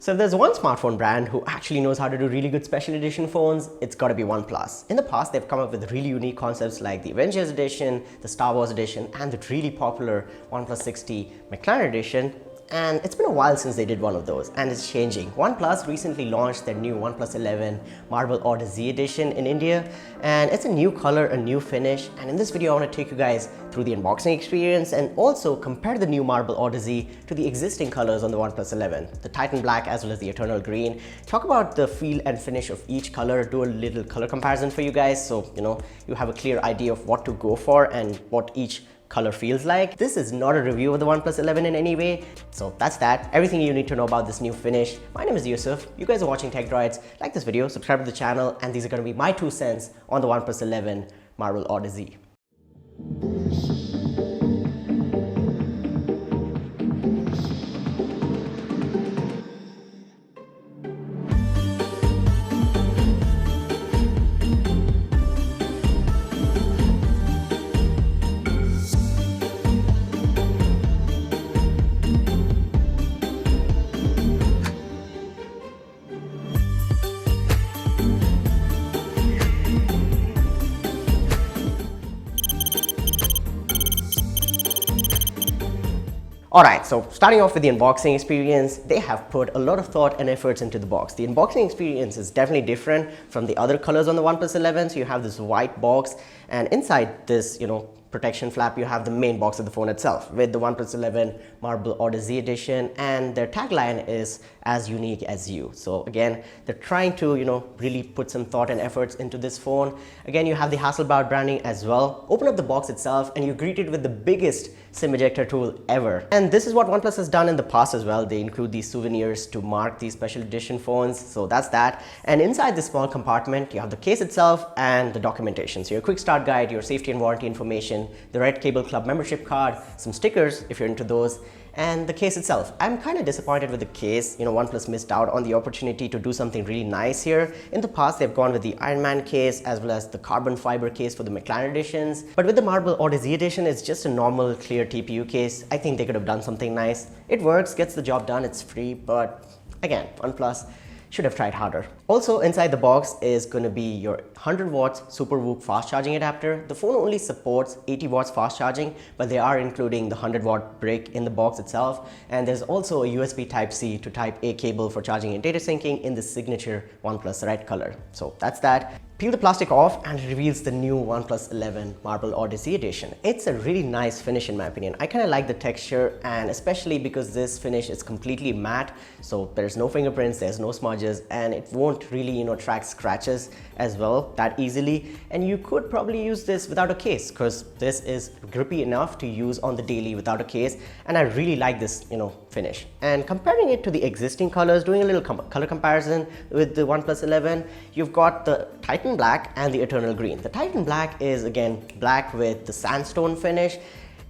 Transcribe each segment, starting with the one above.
So if there's one smartphone brand who actually knows how to do really good special edition phones, it's gotta be OnePlus. In the past, they've come up with really unique concepts like the Avengers Edition, the Star Wars Edition, and the really popular OnePlus 60 McLaren Edition. And it's been a while since they did one of those, and it's changing. OnePlus recently launched their new OnePlus 11 Marble Odyssey Edition in India, and it's a new color, a new finish. And in this video, I want to take you guys through the unboxing experience and also compare the new Marble Odyssey to the existing colors on the OnePlus 11, the Titan Black as well as the Eternal Green. Talk about the feel and finish of each color, do a little color comparison for you guys, so you have a clear idea of what to go for and what each color feels like. This is not a review of the OnePlus 11 in any way, so that's that. Everything you need to know about this new finish. My name is Yusuf. You guys are watching Tech Droids. Like this video, subscribe to the channel, and these are going to be my 2 cents on the OnePlus 11 Marble Odyssey. Alright, so starting off with the unboxing experience, they have put a lot of thought and efforts into the box. The unboxing experience is definitely different from the other colors on the OnePlus 11. So you have this white box, and inside this, protection flap, you have the main box of the phone itself with the OnePlus 11 Marble Odyssey Edition, and their tagline is as unique as you. So again, they're trying to really put some thought and efforts into this phone. Again, you have the Hasselblad branding as well. Open up the box itself and you're greeted with the biggest SIM ejector tool ever. And this is what OnePlus has done in the past as well. They include these souvenirs to mark these special edition phones. So that's that. And inside this small compartment, you have the case itself and the documentation. So your quick start guide, your safety and warranty information, the Red Cable Club membership card, some stickers if you're into those, and the case itself. I'm kind of disappointed with the case. OnePlus missed out on the opportunity to do something really nice here. In the past, they've gone with the Iron Man case as well as the carbon fiber case for the McLaren editions. But with the Marble Odyssey edition, it's just a normal clear TPU case. I think they could have done something nice. It works, gets the job done, it's free, but again, OnePlus should have tried harder. Also inside the box is going to be your 100 watts Super Whoop fast charging adapter. The phone only supports 80 watts fast charging, but they are including the 100 watt brick in the box itself. And there's also a USB Type-C to Type-A cable for charging and data syncing in the signature OnePlus red color. So that's that. Peel the plastic off and it reveals the new OnePlus 11 Marble Odyssey Edition. It's a really nice finish in my opinion. I kind of like the texture, and especially because this finish is completely matte, so there's no fingerprints, there's no smudges, and it won't really track scratches as well that easily. And you could probably use this without a case because this is grippy enough to use on the daily without a case, and I really like this finish. And comparing it to the existing colors, doing a little color comparison with the OnePlus 11, you've got the Titan Black and the Eternal Green. The Titan Black is again black with the sandstone finish.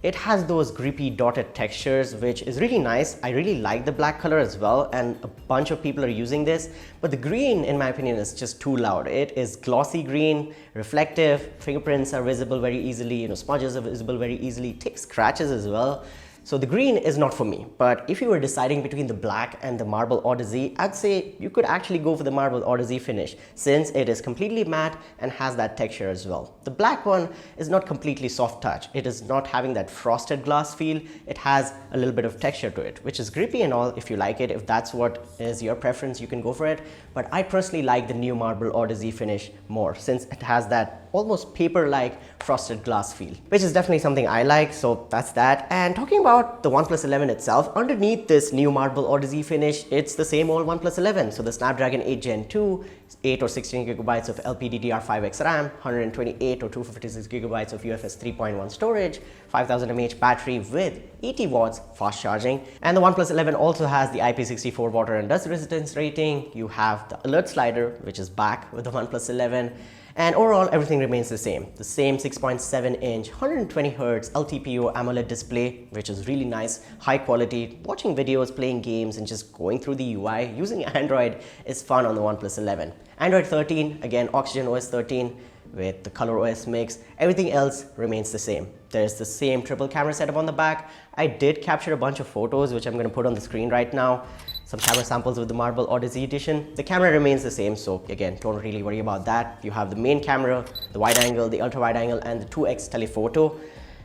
It has those grippy dotted textures, which is really nice. I really like the black color as well, and a bunch of people are using this. But the green, in my opinion, is just too loud. It is glossy green, reflective, fingerprints are visible very easily, smudges are visible very easily, thick scratches as well. So the green is not for me, but if you were deciding between the black and the Marble Odyssey, I'd say you could actually go for the Marble Odyssey finish since it is completely matte and has that texture as well. The black one is not completely soft touch. It is not having that frosted glass feel. It has a little bit of texture to it, which is grippy and all. If you like it, if that's what is your preference, you can go for it. But I personally like the new Marble Odyssey finish more since it has that almost paper-like frosted glass feel, which is definitely something I like, so that's that. And talking about the OnePlus 11 itself, underneath this new Marble Odyssey finish, it's the same old OnePlus 11. So the Snapdragon 8 Gen 2, 8 or 16 gigabytes of LPDDR5X RAM, 128 or 256 gigabytes of UFS 3.1 storage, 5000 mAh battery with 80 watts fast charging. And the OnePlus 11 also has the IP64 water and dust resistance rating. You have the alert slider, which is back with the OnePlus 11. And overall, everything remains the same. The same 6.7-inch, 120Hz LTPO AMOLED display, which is really nice, high quality. Watching videos, playing games, and just going through the UI using Android is fun on the OnePlus 11. Android 13, again, Oxygen OS 13, with the color OS mix. Everything else remains the same. There's the same triple camera setup on the back. I did capture a bunch of photos, which I'm going to put on the screen right now. Some camera samples with the Marble Odyssey edition. The camera remains the same, so again, don't really worry about that. You have the main camera, the wide angle, the ultra wide angle, and the 2x telephoto.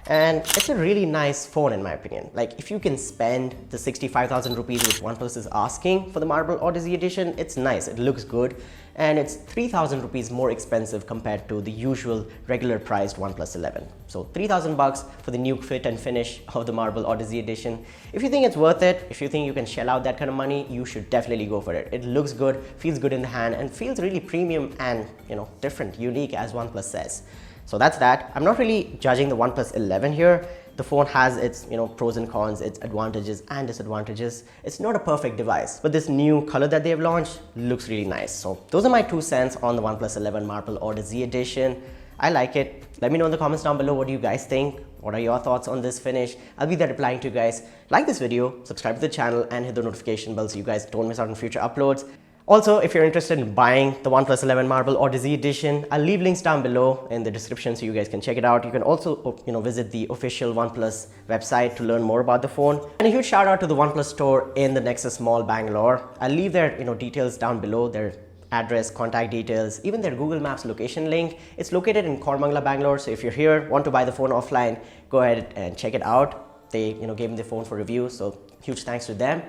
And it's a really nice phone in my opinion. Like, if you can spend the 65,000 rupees which OnePlus is asking for the Marble Odyssey edition, it's nice, it looks good, and it's 3,000 rupees more expensive compared to the usual regular priced OnePlus 11. So 3,000 bucks for the new fit and finish of the Marble Odyssey edition. If you think it's worth it, if you think you can shell out that kind of money, you should definitely go for it. It looks good, feels good in the hand, and feels really premium and, you know, different, unique as OnePlus says. So that's that. I'm not really judging the OnePlus 11 here. The phone has its, you know, pros and cons, its advantages and disadvantages. It's not a perfect device, but this new color that they've launched looks really nice. So those are my 2 cents on the OnePlus 11 Marble Odyssey edition. I like it. Let me know in the comments down below what do you guys think. What are your thoughts on this finish? I'll be there replying to you guys. Like this video, subscribe to the channel, and hit the notification bell so you guys don't miss out on future uploads. Also, if you're interested in buying the OnePlus 11 Marble Odyssey edition, I'll leave links down below in the description so you guys can check it out. You can also, you know, visit the official OnePlus website to learn more about the phone. And a huge shout out to the OnePlus store in the Nexus Mall, Bangalore. I'll leave their, you know, details down below, their address, contact details, even their Google Maps location link. It's located in Koramangala, Bangalore. So if you're here, want to buy the phone offline, go ahead and check it out. They, you know, gave me the phone for review, so huge thanks to them.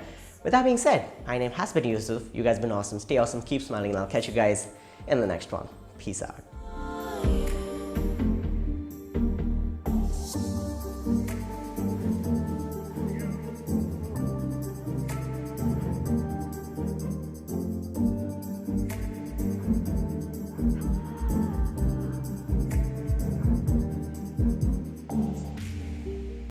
With that being said, my name has been Yusuf. You guys have been awesome. Stay awesome, keep smiling, and I'll catch you guys in the next one. Peace out.